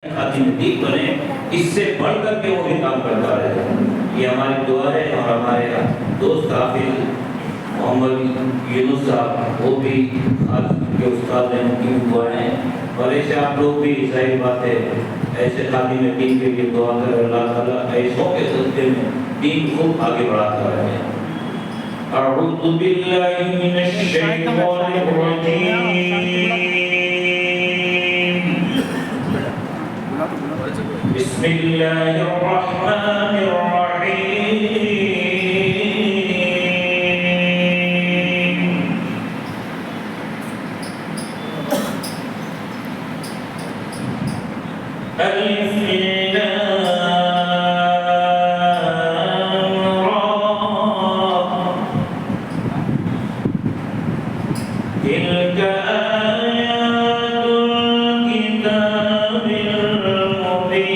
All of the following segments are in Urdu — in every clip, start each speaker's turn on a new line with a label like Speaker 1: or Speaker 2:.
Speaker 1: خاتم الدین بنے، اس سے بڑھ کر کے وہ بھی کام کرتا رہے. یہ ہماری دعا ہے. اور ہمارے دوست حافظ محمد یونس صاحب وہ بھی آج کے استاد ہیں، ان کی بھی دعائیں ہیں. اور ایسے آپ لوگ بھی ظاہر بات ہے ایسے خاتم الدین کے لیے دعا کریں. اللہ تعالیٰ ایسوں کے صدقے میں دین خوب آگے بڑھاتا رہے. اعوذ باللہ من الشیطان الرجیم. بسم اللہ الرحمن الرحیم. الف لام را تلک آیات الکتاب المبین.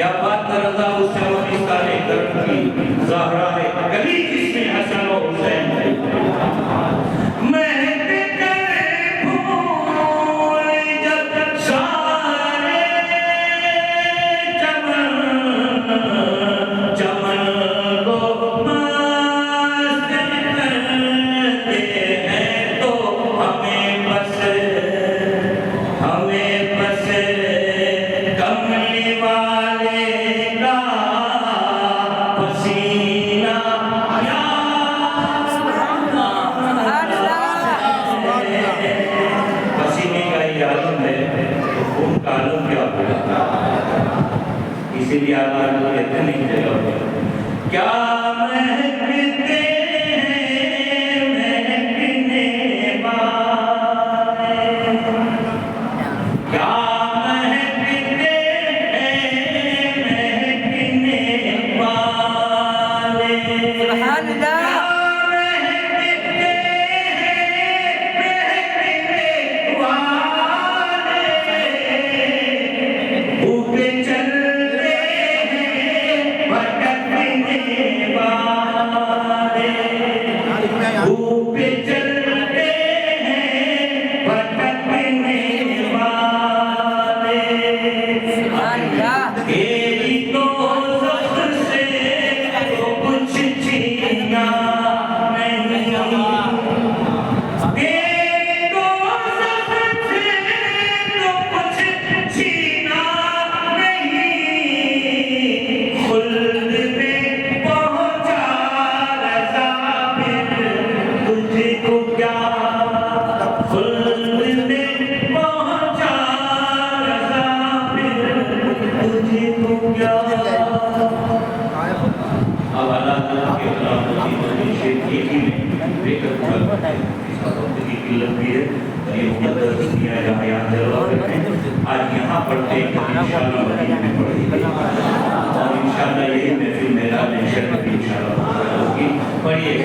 Speaker 1: یا بات رضا حسین اس کا لے کر کی زہرا ہے گلی جس میں حسن و حسین ہے اسی لیے آدھا کہتے نہیں جگہ کیا مہکتے ہیں مہکنے والے کیا مہکتے ہیں مہکنے والے سبحان اللہ آج یہاں پڑھتے ہیں انشاءاللہ مدینہ میں پڑھیں گے اور انشاءاللہ یہی محفل میدان شرف بھی انشاءاللہ ہوگی پڑھیے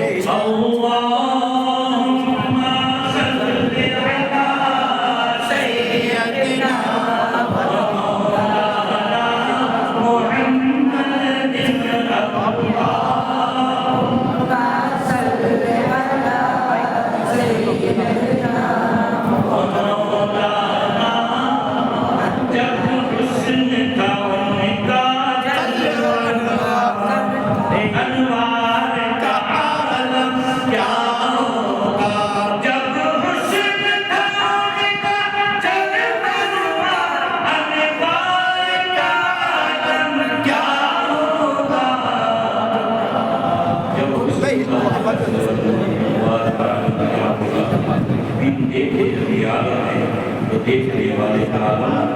Speaker 1: دیکھنے والے کا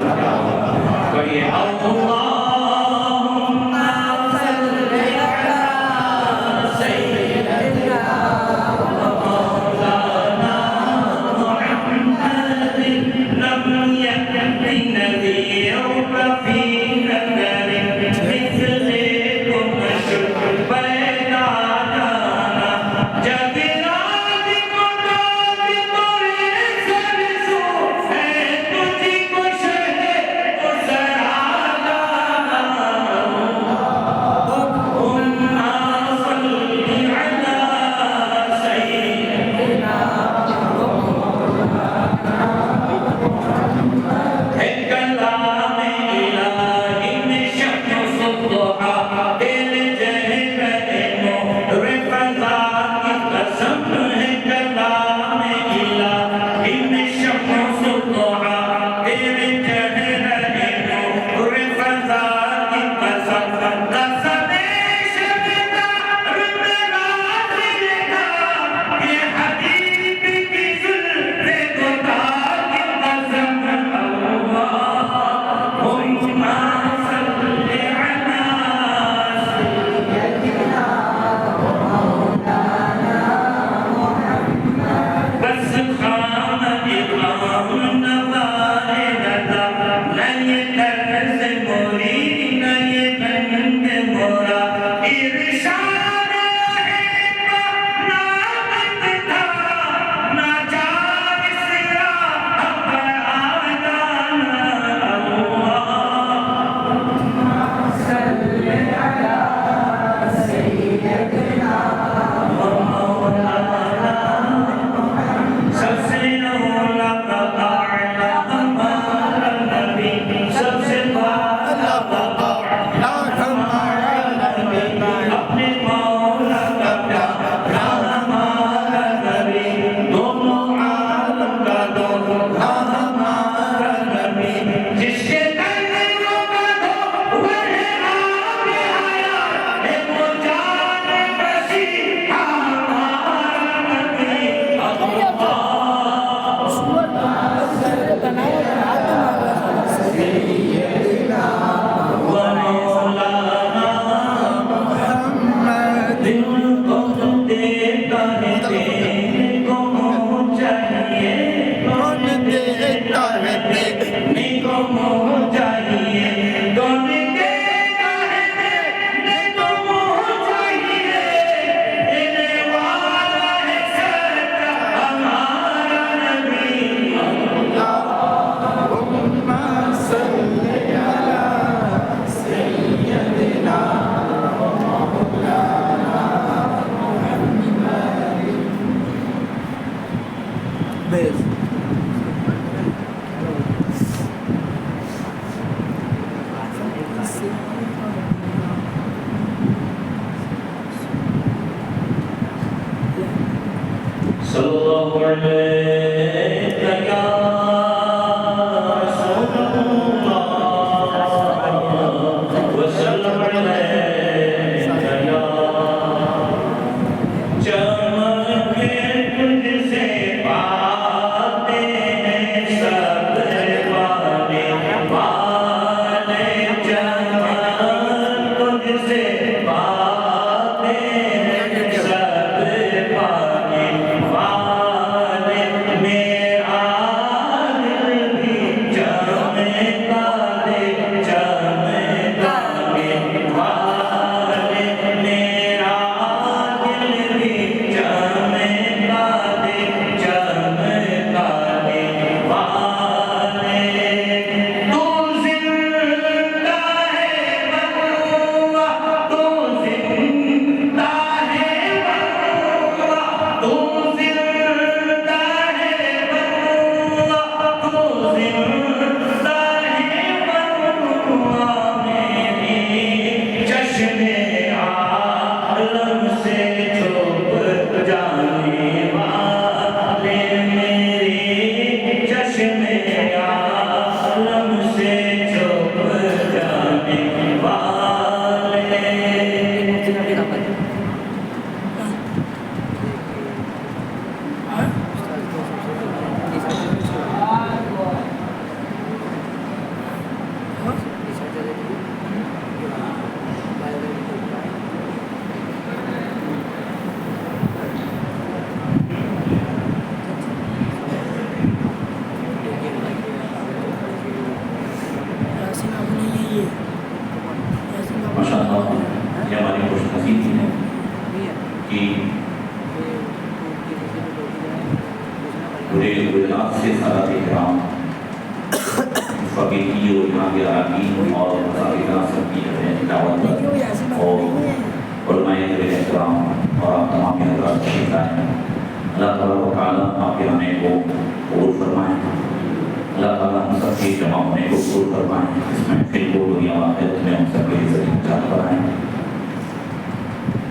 Speaker 1: کیا ہوگا پڑھیے اللہم صلی علی سیدنا مولانا محمد لم یکن نذیر فی نظر مثلکم شکر پیدا جانا جب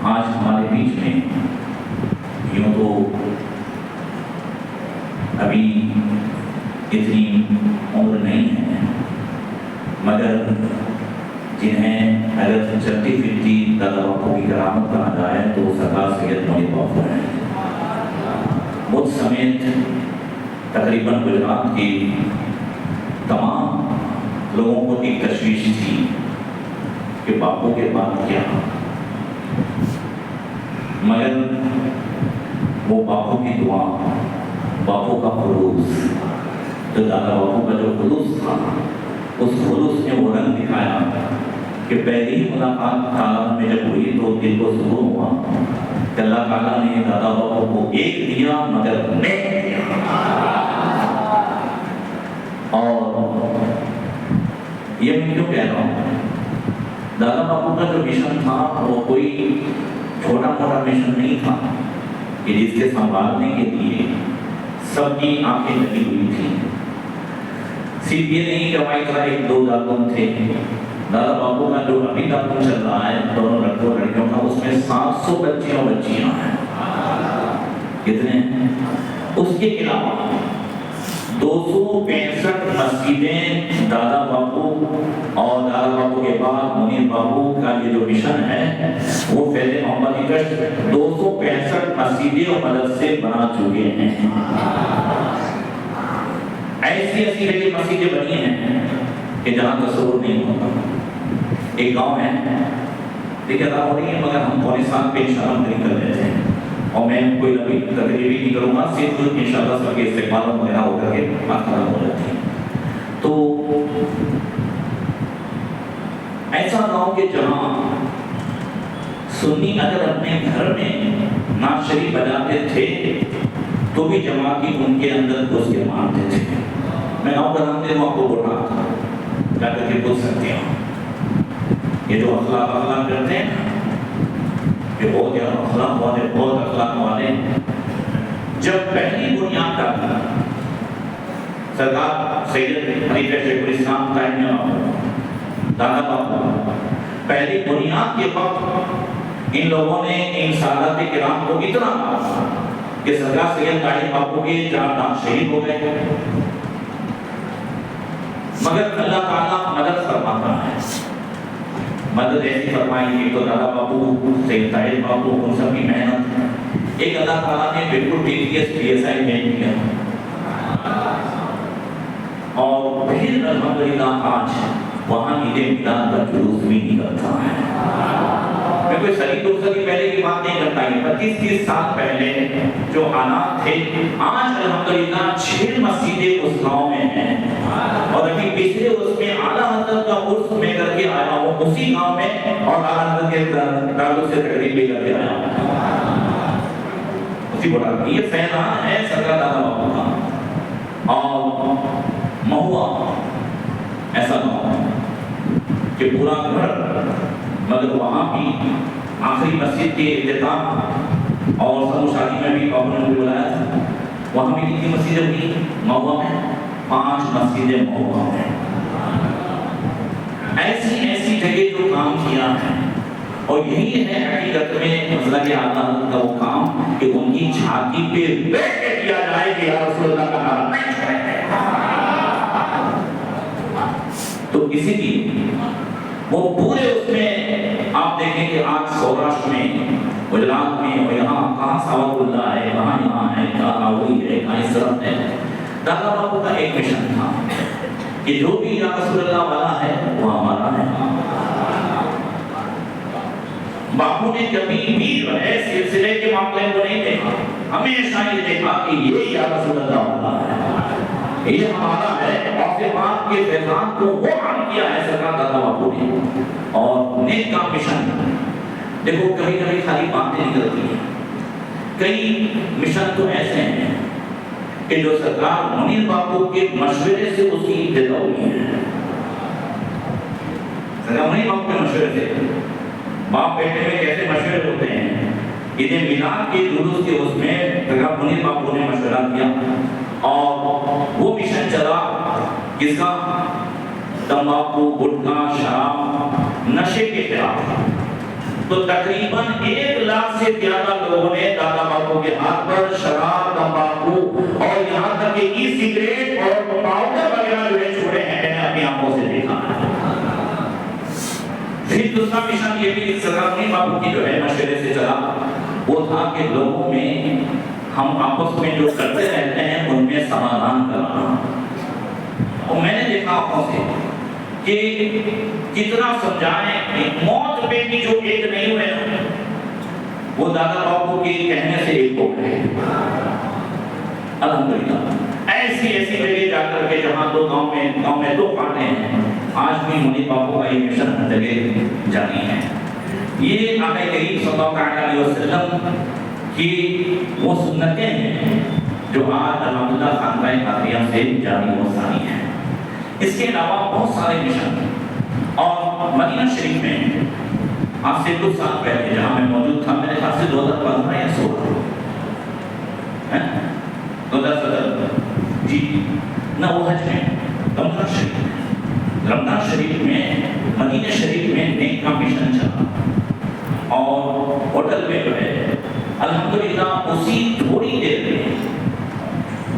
Speaker 1: آج ہمارے بیچ میں یوں تو ابھی اتنی عمر نہیں ہے، مگر جنہیں اگر چلتی پھرتی دادا باپو کی کرامت کہا جائے تو سرکار سید مولی باپو ہیں۔ مجھ سمیت تقریباً گجرات کی تمام لوگوں کو ایک تشویش تھی کہ باپو کے بعد کیا، مگر وہ باپو کی دعا، باپو کا خلوص، جو دادا باپو کا جو خلوص تھا، اس خلوص نے وہ رنگ دکھایا کہ پہلی ملاقات تعالیٰ میں جب ہوئی تو دل کو سکون ہوا کہ اللہ تعالیٰ نے دادا باپو کو ایک دیا مگر نیک دیا۔ اور یہ میں کیوں کہہ رہا ہوں، دادا باپو کا جو مشن تھا وہ کوئی چھوٹا موٹا مشن نہیں تھا کہ جس کے سنبھالنے کے لیے سب کی آنکھیں لگی ہوئی تھی۔ صرف یہ نہیں کہ ہماری طرح ایک دو دادون تھے، دادا باپو کا جو ابھی دادون چل رہا ہے دونوں لڑکوں لڑکیوں کا، اس میں 700 بچیاں بچیاں ہیں۔ کتنے ہیں؟ اس کے علاوہ 265 مسجدیں دادا باپو اور دادا باپو کے بعد منیر باپو کا یہ جو مشن ہے وہ فیض محمدی کشت 265 مسجدیں اور مدرسے بنا چکے ہیں۔ ایسی ایسی جگہ مسجدیں بنی ہیں کہ جہاں تصور نہیں ہوتا۔ ایک گاؤں ہے، دیکھیں ادا ہو رہی ہے مگر ہم پونے سال پہ انشاءاللہ نہیں کر لیتے ہیں، اور میں کوئی نبی تقریبی نہیں کروں گا، صرف انشاءاللہ سب کے استقبال وغیرہ ہو کر کے بات ختم ہو جاتی ہے۔ تو ایسا گاؤں کہ جہاں سنی اگر اپنے گھر میں نعت شریف بجاتے تھے تو بھی جماعتی ان کے اندر گھس کے مارتے تھے۔ میں گاؤں کا نام دے وہ آپ کو بول رہا تھا، جا کر کے پوچھ سکتے ہیں یہ جو اخلاق کرتے ہیں کہ بہت اخلاق والے، بہت اخلاق والے، جب پہلی بنیاد کا سرکار سید خلیفہ شیخ الاسلام دادا باپو پہلی بنیاد کے وقت ان لوگوں نے ان سادات کرام کو اتنا کہ سرکار سید طاہر باپو کے 4 دانت شہید ہو گئے، مگر اللہ تعالیٰ مدد فرماتا ہے، مدد ایسی فرمائی کہ تو دادا باپو سید طاہر باپو ان سب کی محنت، ایک اللہ تعالیٰ نے بالکل PSI بھیج دیا، اور پھر الحمدللہ آج وہاں عید میلاد کا جلوس بھی نکلتا ہے۔ میں کوئی صدی 2 صدی پہلے کی بات نہیں کرتا، یہ 25-30 سال پہلے جو حالات تھے، آج الحمدللہ 6 مسجدیں اس گاؤں میں ہیں، اور ابھی پچھلے اس میں اعلیٰ حضرت کا عرس میں کر کے آیا ہوں اسی گاؤں میں، اور اعلیٰ حضرت کے تعلق سے تقریب بھی کر کے آیا ہوں اسی بڑا۔ یہ فیضان ہے سرکار دادا باپو کا۔ اور مہوا ایسا گاؤں کہ پورا گھر، مگر وہاں بھی آخری مسجد کے افتتاح اور سب شادی میں بھی بابو نے بلایا تھا، وہاں بھی کتنی مسجدیں ہوئی مہوا میں؟ 5 مسجدیں مہوا میں۔ ایسی جگہ جو کام کیا ہے، اور یہی ہے حقیقت میں مسئلہ کے اعلیٰ حضرت کا وہ کام کہ ان کی چھاتی پہ بیٹھ کے کیا جائے کہ یا رسول اللہ کا نام نہیں چھوڑیں گے۔ تو اسی لیے وہ پورے اس میں آپ دیکھیں کہ آج سوراشٹر میں، گجرات میں، اور یہاں کہاں ساوت اللہ ہے، یہاں ہے، کہاں آوئی ہے، کہاں اس طرف ہے۔ دادا باپو کا ایک مشن تھا کہ جو بھی یا رسول اللہ والا ہے وہ ہمارا ہے۔ باپو نے کبھی بھی جو ہے سلسلے کے معاملے کو نہیں دیکھا، ہمیشہ یہ دیکھا کہ یہ یا رسول اللہ والا ہے، یہ ہمارا ہے، اور پھر باپ کے فیضان کو وہ عام کیا ہے سرکار دادا باپو نے۔ اور نیک کا مشن دیکھو، کبھی کبھی خالی باتیں نکلتی ہیں، کئی مشن تو ایسے ہیں کہ جو سرکار منیر باپو کے مشورے سے اس کی ابتدا ہوئی ہے۔ سرکار منیر باپو کے مشورے سے، باپ بیٹے میں کیسے مشورے ہوتے ہیں، عید میلاد کے جلوس کے اس میں سرکار منیر باپو نے مشورہ کیا، اور وہ مشن چلا کس کا؟ تمباکو، گٹکا، شراب، نشے کے خلاف۔ تو تقریباً 1 لاکھ سے زیادہ لوگوں نے دادا باپو کے ہاتھ پر شراب، تمباکو اور یہاں تک کہ ای سگریٹ اور پاؤڈر وغیرہ جو ہے چھوڑے ہیں، میں نے اپنی آنکھوں سے دیکھا۔ پھر دوسرا مشن یہ بھی سرکار منیر باپو کی جو ہے مشورے سے چلا، وہ تھا کہ لوگوں میں ہم آپس میں جو کرتے رہتے ہیں ان میں سمادھان کرنا۔ اور میں نے دیکھا آنکھوں سے کہ کتنا سمجھائیں، موت پہ بھی جو ایک نہیں ہوئے نا، وہ دادا باپو کے کہنے سے ایک ہو گئے۔ الحمدللہ ایسی جگہ جا کر کے جہاں گاؤں میں 2 کانٹے ہیں، آج بھی منیر باپو کا یہ مشن ہر جگہ جاری ہے۔ یہ آقا کریم صلی اللہ علیہ وسلم کی وہ سنتیں ہیں جو آج الحمدللہ خانقاہ قادریہ سے جاری و ساری ہیں۔ اس کے علاوہ بہت سارے مشن، اور مدینہ شریف میں آج سے کچھ سال پہلے جہاں میں موجود تھا، میرے خیال سے 2015 یا 16 2017 جی نہ، وہ حج میں رمضان شریف میں مدینہ شریف میں نیک کا مشن چلا، اور ہوٹل میں جو ہے الحمدللہ اسی تھوڑی دیر میں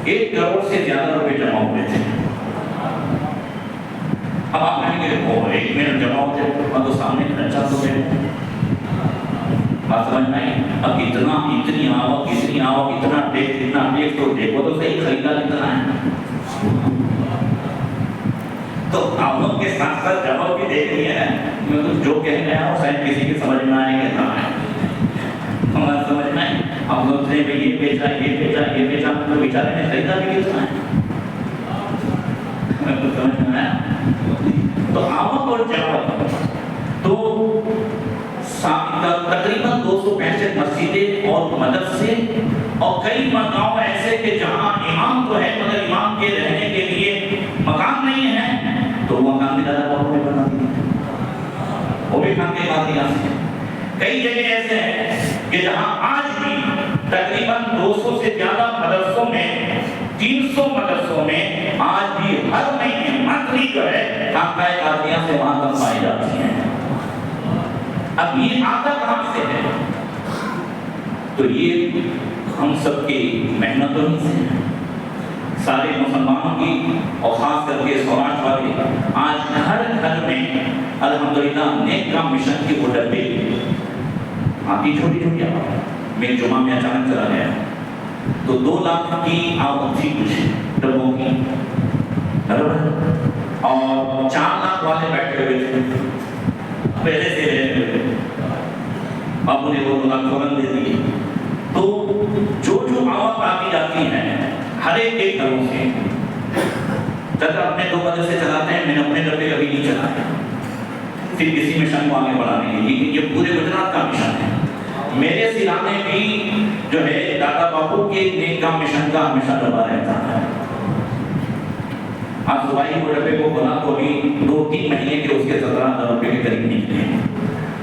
Speaker 1: 1 کروڑ سے زیادہ روپے جمع ہوئے تھے۔ اب آپ کہیں گے وہ 1 منٹ جمع ہوتے اور تو سامنے خرچہ تو ہے، بات سمجھ میں آئی؟ اب اتنی آوک، اتنا ٹیکس تو دیکھو تو صحیح خریدا کتنا ہے، تو آوک کے ساتھ ساتھ جمع بھی دیکھ رہی ہے۔ میں تو جو کہہ رہا ہوں شاید کسی کی سمجھ میں آئے کہتا ہے، ہمارا سمجھ میں آئے، اب سوچ رہے ہیں یہ بیچا، تو بیچارے نے خریدا بھی کتنا ہے، سمجھ میں آیا؟ تو آوک اور جمع تو تقریباً 265 مسجدیں اور مدرسے، اور کئی گاؤں ایسے کہ جہاں امام تو ہے مگر امام کے رہنے کے لیے مکان نہیں ہے، تو وہ مکان بھی دادا باپو نے بنا دیے، وہ بھی خانقاہ قادریہ سے۔ کئی جگہ ایسے ہیں کہ جہاں آج بھی تقریباً 200 سے زیادہ مدرسوں میں، 300 مدرسوں میں آج بھی ہر مہینے منتھلی جو ہے خانقاہ قادریہ سے وہاں تک پائی جاتی ہیں۔ اب یہ آتا کہاں سے ہے؟ تو یہ
Speaker 2: ہم سب کی محنتوں سے سارے مسلمانوں کی اور خاص کر کے سورانٹ والے آج گھر گھر میں الحمدللہ نیک کام مشن کی وہ ڈبے آتی چھوٹی چھوٹی آواز میں جمعہ میں اچانک چلا گیا تو 2 لاکھ کی آمد تھی کچھ ڈبوں کی اور 4 لاکھ والے بیٹھے ہوئے تھے پہلے سے اب انہیں وہ 2 لاکھ فوراً دے دیے. تو جو آواز آتی جاتی ہے ہر ایک گھروں سے چچا اپنے 2 مدرسے چلاتے ہیں, میں نے اپنے ڈبے کبھی نہیں چلائے پھر کسی مشن کو آگے بڑھانے کے لیے. یہ پورے گجرات کا مشن ہے. میرے ضلع میں بھی جو ہے دادا باپو کے نیک کام مشن کا ہمیشہ ڈبا رہتا ہے. آج صبح وہ ڈبے کو بنا تو ابھی 2-3 مہینے کے اس کے 17,000 روپے کے قریب نکلے.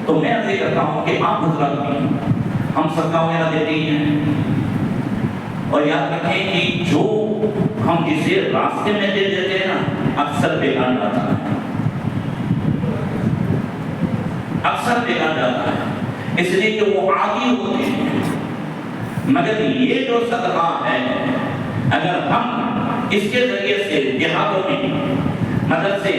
Speaker 2: تو میں عرض کرتا ہوں کہ آپ حضرات بھی ہم صدقہ وغیرہ دیتے ہیں اور یاد رکھیں کہ جو ہم جسے راستے میں دے دیتے ہیں نا اکثر بیکار جاتا ہے, اکثر بیکار جاتا ہے, اس لیے کہ وہ عادی ہوتے ہیں. مگر یہ جو صدقہ ہے اگر ہم اس کے ذریعے سے دیہاتوں میں مدرسے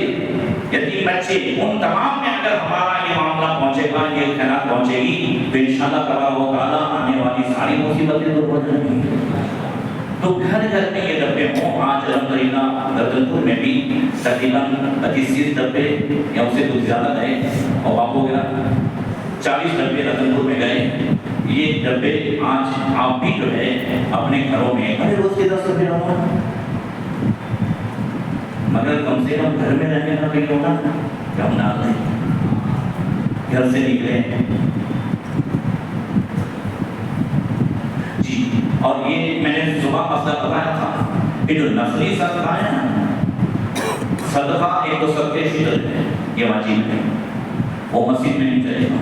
Speaker 2: یتیم بچے ان تمام میں اگر ہمارا یہ معاملہ پہنچے گا, یہ خیرات پہنچے گی تو انشاءاللہ تبارک و تعالیٰ آنے والی ساری مصیبتیں دور ہو جائیں گی. تو گھر گھر میں یہ ڈبے ہوں. آج الحمدللہ رتنپور میں بھی تقریباً 25-30 ڈبے یا اس سے کچھ زیادہ گئے اور باپو گیا 40 ڈبے رتنپور میں گئے. یہ ڈبے آج آپ بھی جو ہے اپنے گھروں میں روز کے 10 ڈبے رہو مگر کم سے کم گھر میں رہنے کا بھی ہوگا کہ ہم نہ لیں گھر سے نکلے جی. اور یہ میں نے صبح مسئلہ بتایا تھا کہ جو نسلی صدقہ ہے نا, صدقہ ایک تو صدقے فطر ہے, یہ واجب ہے, وہ مسجد میں نہیں چلے گا,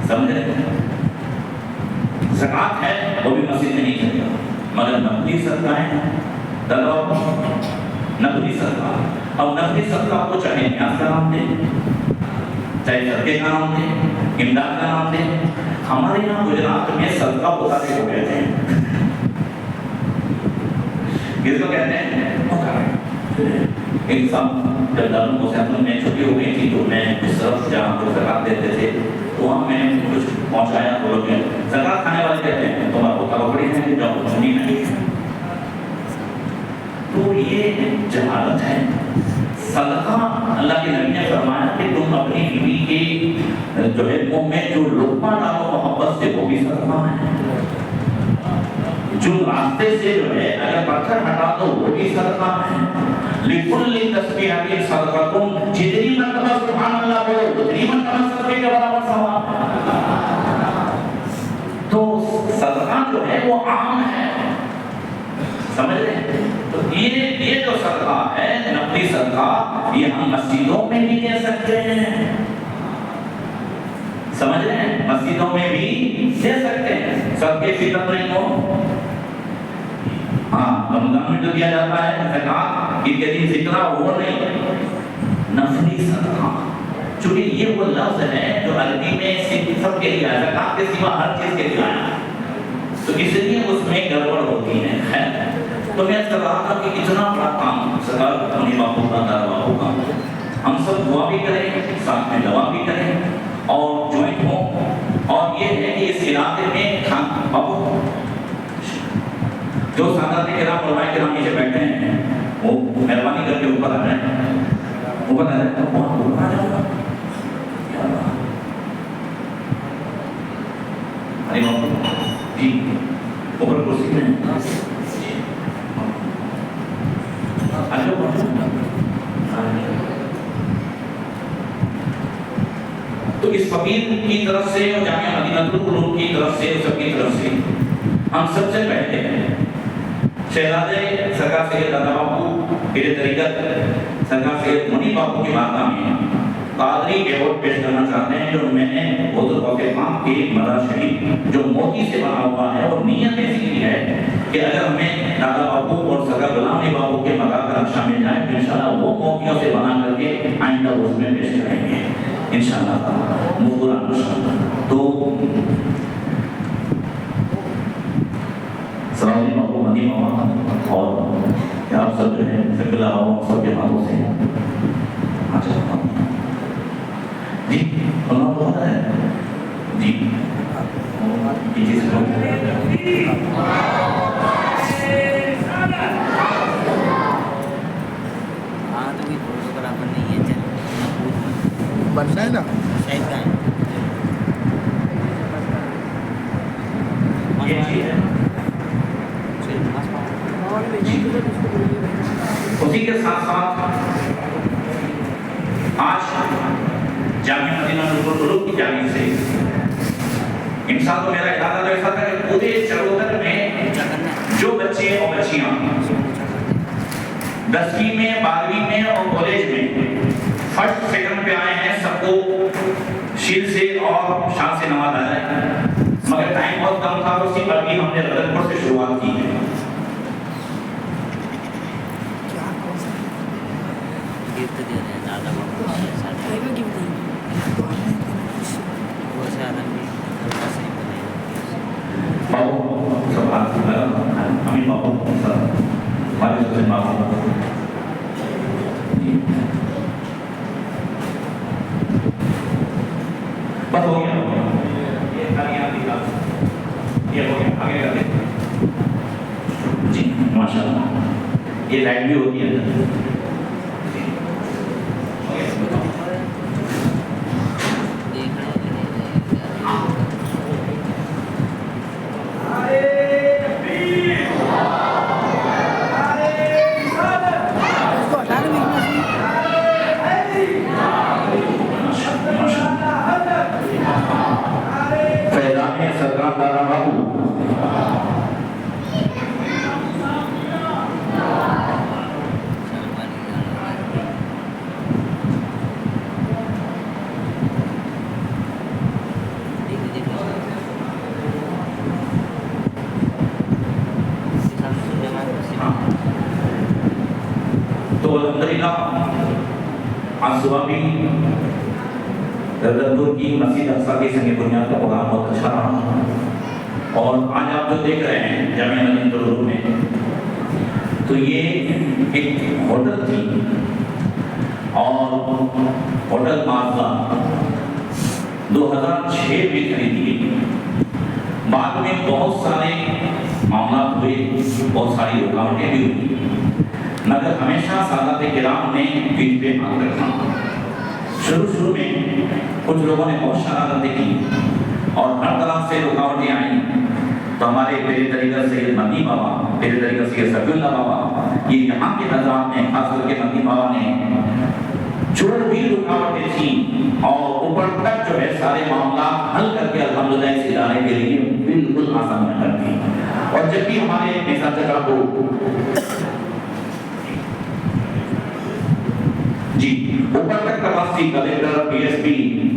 Speaker 2: سمجھ رہے ہیں. زکوٰۃ ہے وہ بھی مسجد میں نہیں چلے گا. مگر نقلی صدقہ ہے نقلی صدقہ. اب نقلی صدقہ کو چاہے نیاز کا نام دیں, چاہے صدقے کا نام دیں, امداد کا نام دیں. ہمارے یہاں گجرات میں صدقہ بتاتے ہو گئے تھے. کس کو کہتے ہیں؟ ایک سب جب داروں کو سیاستوں میں چھٹی ہو گئی تھی تو میں اس طرف جہاں کو زکوٰۃ دیتے تھے تو وہاں میں نے کچھ پہنچایا. تو لوگ زکوٰۃ کھانے والے کہتے ہیں تمہارا ہوتا بڑی ہے جب سنی نہیں. تو یہ جہالت ہے. صدقہ اللہ کے نبی نے فرمایا کہ تم اپنی بیوی کے جو ہے منہ میں جو لقمہ ڈالو محبت سے وہ بھی صدقہ ہے. جو راستے سے جو ہے اگر پتھر ہٹا دو وہ بھی صدقہ ہے. لِكُلِّ تَسْبِيحَةٍ صَدَقَةٌ جتنی مرتبہ سبحان اللہ بولو اتنی مرتبہ صدقے کے برابر ثواب. تو صدقہ جو ہے وہ عام ہے, سمجھ رہے ہیں. تو یہ جو صدقہ ہے نقلی صدقہ یہ ہم مسجدوں میں بھی دے سکتے ہیں, سمجھ رہے ہیں, مسجدوں میں بھی دے سکتے ہیں. صدقے فطر نہیں ہو, ہاں رمضان میں جو دیا جاتا ہے زکوٰۃ عید کے دن ذکر وہ نہیں, نفلی صدقہ. چونکہ یہ وہ لفظ ہے جو عربی میں سب کے لیے آیا, زکوٰۃ کے سوا ہر چیز کے لیے آیا, تو اس لیے اس میں گڑبڑ ہوتی ہے. خیر تو میں کر رہا تھا کہ اتنا بڑا کام سرکار اپنی باپو کا دادا باپو کا, ہم سب دعا بھی کریں ساتھ میں دعا بھی کریں اور جوائنٹ ہوں. اور یہ ہے کہ اس علاقے میں باپو جو سادات کرام علماء کرام نیچے بیٹھے ہیں وہ مہربانی کر کے اوپر آ جائیں, اوپر آ جائیں تو اوپر آ جاؤ گا. ارے باپو جی اوپر کرسی میں تو اس فقیر کی طرف سے اور جامعہ مدینہ العلوم کی طرف سے سب کی طرف سے ہم سب سے پہلے شہزادے سرکار سید دادا باپو پیر طریقت سرکار سید منی باپو کی بارگاہ میں قادری ایوارڈ پیش کرنا چاہتے ہیں جو میں نے حضور غوث پاک کے مزار شریف جو موتی سے بنا ہوا ہے اور نیت ایسی کی ہے کہ اگر ہمیں دادا باپو اور سرکار غلام علی باپو کے مزار کا نقشہ مل جائے تو انشاءاللہ وہ موتیوں سے بنا کر کے آئندہ اس میں پیش کریں گے انشاءاللہ. مغفورہ تو اور آپ سب جو ہے سب سب کے ہاتھوں سے جی اللہ بہت ہے جی جی
Speaker 3: بننا ہے نا
Speaker 2: اسی کے ساتھ ساتھ آج جامعہ مدینہ نور القلوب کی جانب سے انسان کو میرا ارادہ تو ایسا تھا کہ پورے چروتر میں جو بچے اور بچیاں 10ویں میں 12ویں میں اور کالج میں فرسٹ سیکنڈ پہ آئے ہیں سب کو شیل سے اور شان سے نوازا جائے، مگر ٹائم بہت کم تھا، اسی پر بھی ہم نے رتن پور سے شروعات کی ہے۔ بابو سب ہاتھ ہمیں بابو ہمارے سب سے بابو بس ہو گیا یہ ہو گیا آگے کرتے جی ماشاء اللہ یہ لائٹ بھی ہوتی ہے تو الحمدللہ آج صبح بھی رتن پور کی مسجد اقصیٰ کی سنگ بنیاد کا پروگرام بہت اچھا رہا، اور آج آپ جو دیکھ رہے ہیں جامعہ مدینہ نور القلوب میں تو یہ ایک ہوٹل تھی، اور ہوٹل معاذہ 2006 میں خریدی گئی، بعد میں بہت سارے معاملات ہوئے، بہت ساری رکاوٹیں بھی ہوئی، مگر ہمیشہ سادات کرام نے دل پہ ہاتھ رکھا۔ شروع میں کچھ لوگوں نے بہت شرارتیں کی اور ہر طرح سے رکاوٹیں آئیں، تو ہمارے پیر طریقہ سید مدنی بابا، پیر طریقہ سید صفی اللہ بابا، یہ یہاں کے نظام نے خاص کر کے مدنی بابا نے جو بھی رکاوٹیں تھیں اور اوپر تک جو ہے سارے معاملات حل کر کے الحمدللہ اس ادارے کے لیے بالکل آسان کر دی۔ اور جب بھی ہمارے نظام جگہ کو جی اوپر تک تفاصیل کلیکٹر پی ایس پی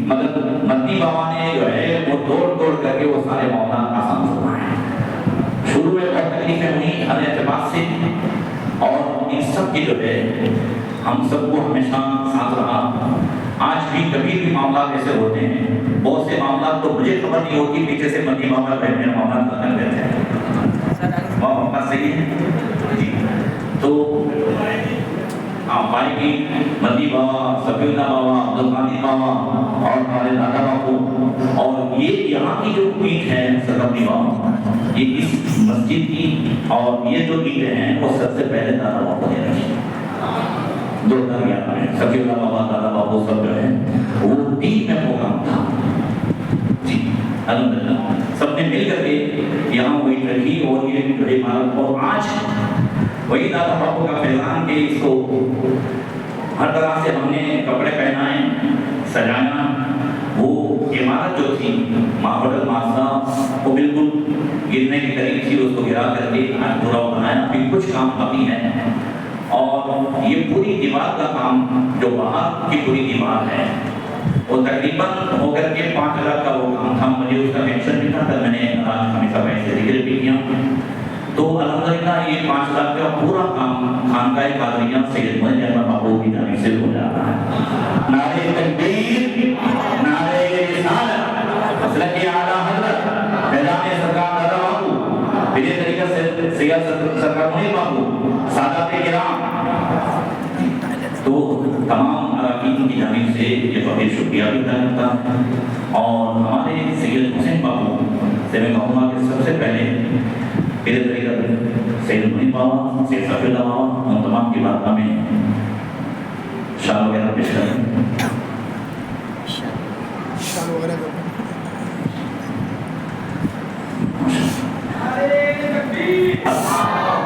Speaker 2: مدد مدنی بابا نے جو ہے وہ توڑ کر کے وہ سارے معاملات آسان فرمائے۔ شروع میں بہت تکلیفیں ہوئی ہر اعتبار سے، اور ان سب کی جو ہے ہم سب کو ہمیشہ ساتھ رہا۔ آج بھی کبھی بھی معاملات ایسے ہوتے ہیں، بہت سے معاملات تو مجھے خبر نہیں ہوتی، پیچھے سے مدنی بابا بیٹھنے معاملات کر دیتے ہیں۔ بات صحیح ہے جی۔ تو ہماری کی مدنی بابا، صفی اللہ بابا، عبدالقادر بابا اور ہمارے دادا باپو، اور یہ یہاں کی جو اینٹ ہے سرکمنی بابا، یہ اس مسجد کی، اور یہ جو اینٹیں ہیں وہ سب سے پہلے دادا باپو نے رکھی۔ 2011 میں صفی اللہ بابا، دادا باپو سب جو ہے وہ 3 میں پروگرام تھا جی الحمدللہ، سب نے مل کر کے یہاں وہ اینٹ رکھی، اور یہ جو عمارت، اور آج وہی دادا باپو کا فیضان کہ اس کو ہر طرح سے ہم نے کپڑے پہنائے، سجانا۔ وہ عمارت جو تھی ہوٹل معاذہ وہ بالکل گرنے کی قریب تھی، اس کو گرا کر کے آج پورا بنایا، پھر کچھ کام باقی ہے، اور یہ پوری دیوار کا کام جو باہر کی پوری دیوار ہے وہ تقریباً ہو کر کے 5 لاکھ کا وہ کام تھا۔ مجھے اس کا ٹینشن بھی تھا، میں نے ہمیشہ پیسے ذکر بھی کیا، تو الحمدللہ یہ 5 لاکھ کا پورا کام خانقاہ قادریہ سید محمد احمد بابو کی جانب سے ہو جا رہا ہے۔ نعرہ تکبیر، نعرہ رسالت، مسلک اعلیٰ حضرت فیضان سرکار دادا باپو، پیر طریقہ سے سید سرکار محمد بابو، تمام اراکین کی جانب سے یہ فقیر شکریہ بھی ادا کرتا ہے، اور ہمارے سید حسین بابو سے میں کہوں گا کہ سب سے پہلے میرے طریقہ سید منی بابا، سید صفی اللہ بابا، ان تمام کی بارگاہ میں شال وغیرہ پیش کریں۔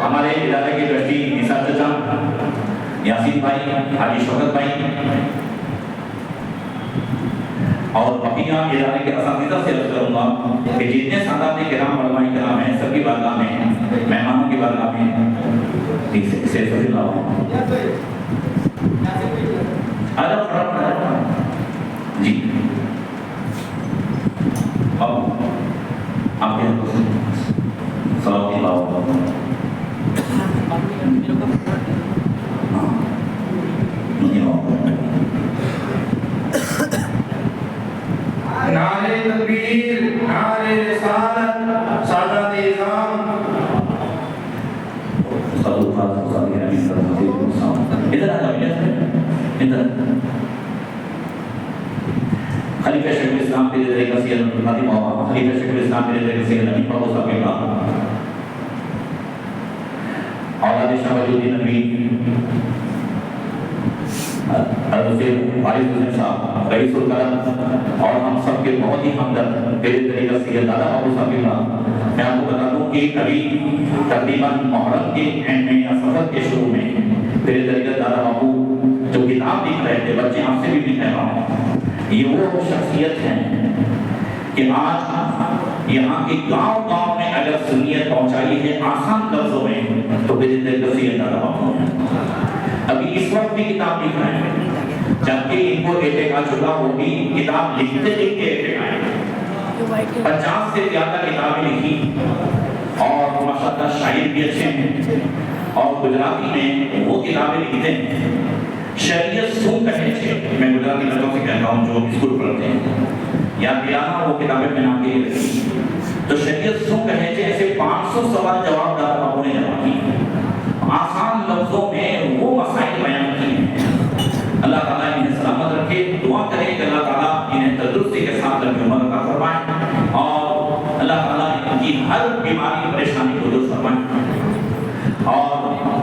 Speaker 2: ہمارے ادارے کے ٹرسٹی نثار چچا، یاسین بھائی، حاجی شوکت بھائی اور بقیہ ادارے کے اساتذہ سے عرض کروں گا کہ جتنے سادات کرام علماء کرام ہیں سب کی بارگاہ میں، مہمانوں کی بارگاہ میں سید صفی اللہ جی آپ کے صلوات اللہ
Speaker 3: نعرہ تکبیر، نعرہ رسالت، سادات اعظام۔
Speaker 2: ادھر آ جاؤ، ادھر خلیفہ شیخ الاسلام پیر طریقہ سید عبدالقادر بابا، خلیفہ شیخ الاسلام پیر طریقہ سید امین بابو صاحب کے بعد اولاد شاہ ولی الدین نبوی حضرت فارغ حسین صاحب رئیس القلم اور ہم سب کے بہت ہی ہمدرد پیر طریقہ سید دادا بابو صاحب کے بعد میں آپ کو بتا دوں کہ ابھی تقریباً محرم کے اینڈ میں یا سفر کے شروع میں پیر طریقہ دادا بابو جو کتاب لکھ رہے تھے، بچے آپ سے بھی لکھ رہا ہوں، یہ وہ شخصیت ہیں کہ آج یہاں کے گاؤں گاؤں میں اگر سنیت پہنچائی ہے آسان لفظوں میں تو پیر طریقہ سید دادا بابو ہیں۔ ابھی اس وقت بھی کتاب لکھ رہے ہیں، جبکہ ان کو ایٹے کا چکا وہ بھی کتاب لکھتے لکھتے ایٹے آئے، 50 سے زیادہ کتابیں لکھی اور ماشاءاللہ شاعر بھی اچھے ہیں، اور گجراتی میں وہ کتابیں لکھتے ہیں شریعت سو کہے چھے، میں گجراتی لفظوں سے کہتا ہوں جو اسکول پڑھتے ہیں یاد دلانا، وہ کتابیں میں نام کے لیے لکھی تو شریعت سو کہے چھے، ایسے 500 سوال جواب دادا بابو نے جواب کی، آسان لفظوں میں وہ مسائل بیان کیے ہیں۔ اللہ تعالیٰ انہیں سلامت رکھے، دعا کریں کہ اللہ تعالیٰ انہیں تندرستی کے ساتھ لمبی عمر عطا فرمائے اور اللہ تعالیٰ ان کی ہر بیماری پریشانی کو دور فرمائے، اور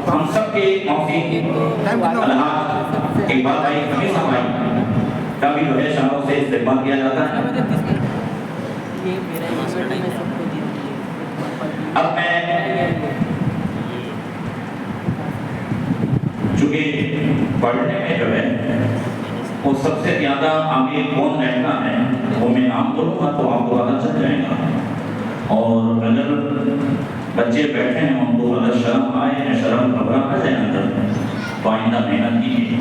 Speaker 2: ہم سب کے موسیقی الحاج اقبال بھائی، حمیدہ بھائی کا بھی جو ہے شانوں سے استقبال کیا جاتا ہے۔ اب میں چونکہ پڑھنے میں جو ہے وہ سب سے زیادہ آگے کون رہتا ہے وہ میں نام بولوں گا تو آپ کو پتہ چل جائے گا، اور اگر بچے بیٹھے ہیں ان کو اگر شرم آئے یا شرم گھبرانا جائے اندر تو آئندہ محنت کیجیے،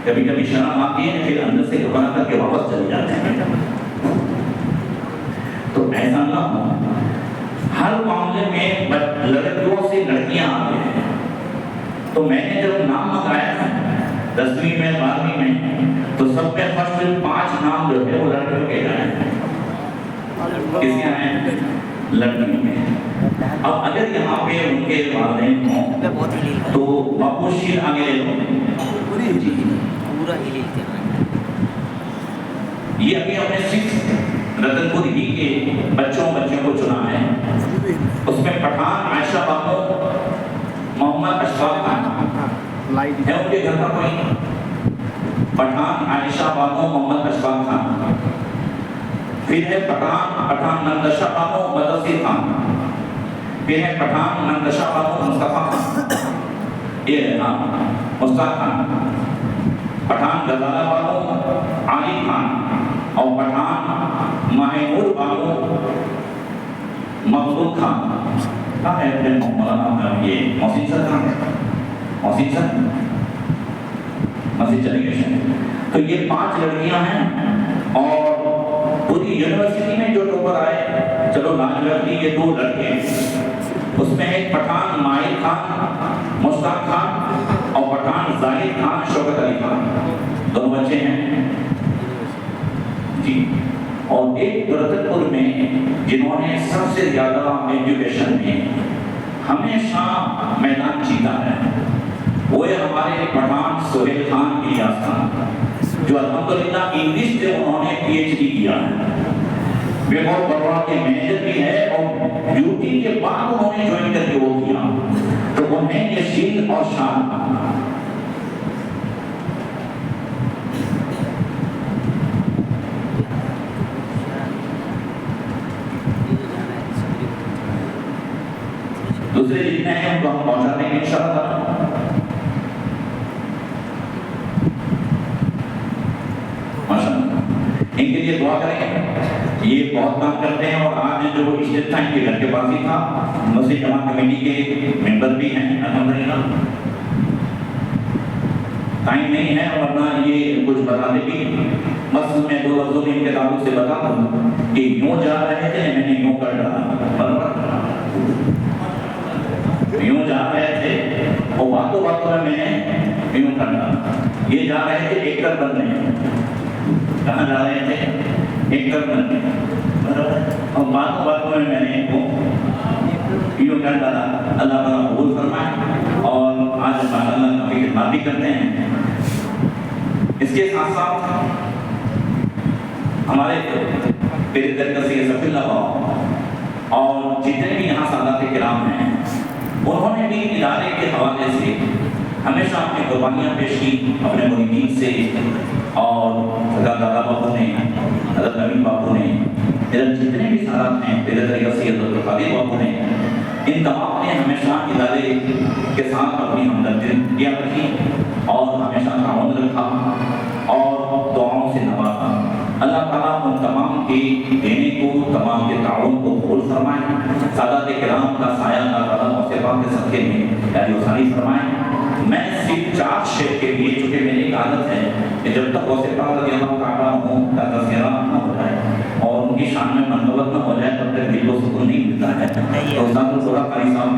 Speaker 2: کبھی کبھی شرم آتی ہے پھر اندر سے گھبرا کر کے واپس چلے جاتے ہیں، تو ایسا نہ ہو۔ ہر معاملے میں لڑکیوں سے لڑکیاں آ گئے ہیں، تو میں نے جب نام منگایا تھا 10ویں میں 12ویں میں تو سب میں فرسٹ 5 نام جو ہے وہ لڑکیوں کے آئے ہیں، کس کے آئے ہیں؟ لڑکیوں کے۔ اب اگر یہاں پہ ان کے والدین ہوں تو باپو شیر آگے لے لو، یہ ابھی ہم نے 6 رتن پور ہی کے بچوں کو چنا ہے، اس میں پٹھان عائشہ بانو محمد اشفاق خان ہے، ان کے گھر کا کوئی پٹھان عائشہ بانو محمد اشفاق خان، پھر ہے پٹھان نندشا بانو مدثر خان، پھر ہے پٹھان نندشا بانو مصطفیٰ خان، یہ ہے نام مصطفیٰ خان، پٹھان غزالہ بانو علی خان، اور پٹھان محمود بانو مقبول خان۔ کہاں ہے اپنے مولانا یہ محسن سر کہاں ہے؟ محسن سر مسجد چلے گئے۔ تو یہ 5 لڑکیاں ہیں، اور پوری یونیورسٹی میں جو ٹاپر آئے، چلو نام لڑکی یہ 2 لڑکے، اس میں ایک پٹھان ماہر خان مشتاق خان اور پٹھان زاہد خان شوکت علی خان، 2 بچے ہیں جی۔ اور ایک رتن پور میں جنہوں نے سب سے زیادہ ایجوکیشن میں ہمیشہ میدان جیتا ہے وہ ہے ہمارے پٹھان سہیل خان الیاس خان، جو الحمدللہ انگلش سے انہوں نے پی ایچ ڈی کیا ہے، وہ بہت بڑا کے مینیجر بھی ہے، اور ڈیوٹی کے بعد انہوں نے جوائن کر کے وہ کیا، تو انہیں یہ شین اور شان۔ دوسرے جتنے ہیں ان کو ہم پہنچا دیں گے انشاءاللہ تعالیٰ۔ ماشاءاللہ ان کے لیے دعا کریں، یہ بہت کام کرتے ہیں، اور آج جو اسٹیٹ تھا ان کے گھر کے پاس ہی تھا، مسجد جماعت کمیٹی کے ممبر بھی ہیں الحمدللہ۔ ٹائم نہیں ہے ورنہ یہ کچھ بتاتے بھی، بس میں دو لفظوں میں ان کے تعلق سے بتا دوں کہ یوں جا رہے تھے، میں نے یوں کر ڈالا، یوں جا رہے تھے اور باتوں باتوں میں نے یوں کر ڈالا۔ یہ جا رہے تھے ایکڑ بننے، کہاں جا رہے تھے؟ ایکڑ بننے، اور باتوں باتوں میں نے یوں کر ڈالا۔ اللہ تعالیٰ قبول فرمائے، اور آج ماشاءاللہ کافی خدمات بھی کرتے ہیں۔ اس کے ساتھ ساتھ ہمارے پیر درگاہ سے صفی اللہ اور جتنے بھی یہاں سادات کرام ہیں، انہوں نے بھی ادارے کے حوالے سے ہمیشہ اپنی قربانیاں پیش کی اپنے مریدین سے، اور حضرت دادا باپو نے، حضرت نوین باپو نے، حضرت جتنے بھی سادات ہیں، پیر درگاہ سے حضرت القادر باپو نے، ان تمام نے ہمیشہ ادارے کے ساتھ اپنی ہمدردیاں رکھی اور ہمیشہ تعاون رکھا اور دعاؤں سے نوازا۔ اللہ تعالیٰ ان تمام کے دینے کو، تمام کے تعاون کو قبول فرمائے، سادات کرام کا سایہ اللہ تعالیٰ غوث پاک کے صدقے میں جاری و ساری فرمائے۔ میں صرف 4 شعر کے لیے، چونکہ میری ایک عادت ہے کہ جب تک غوث پاک رضی اللہ تعالیٰ عنہ کا تذکرہ نہ ہو جائے اور ان کی شان میں منقبت نہ ہو جائے، تب تک دل کو سکون نہیں ملتا ہے۔ تو استاد القرآن قاری صاحب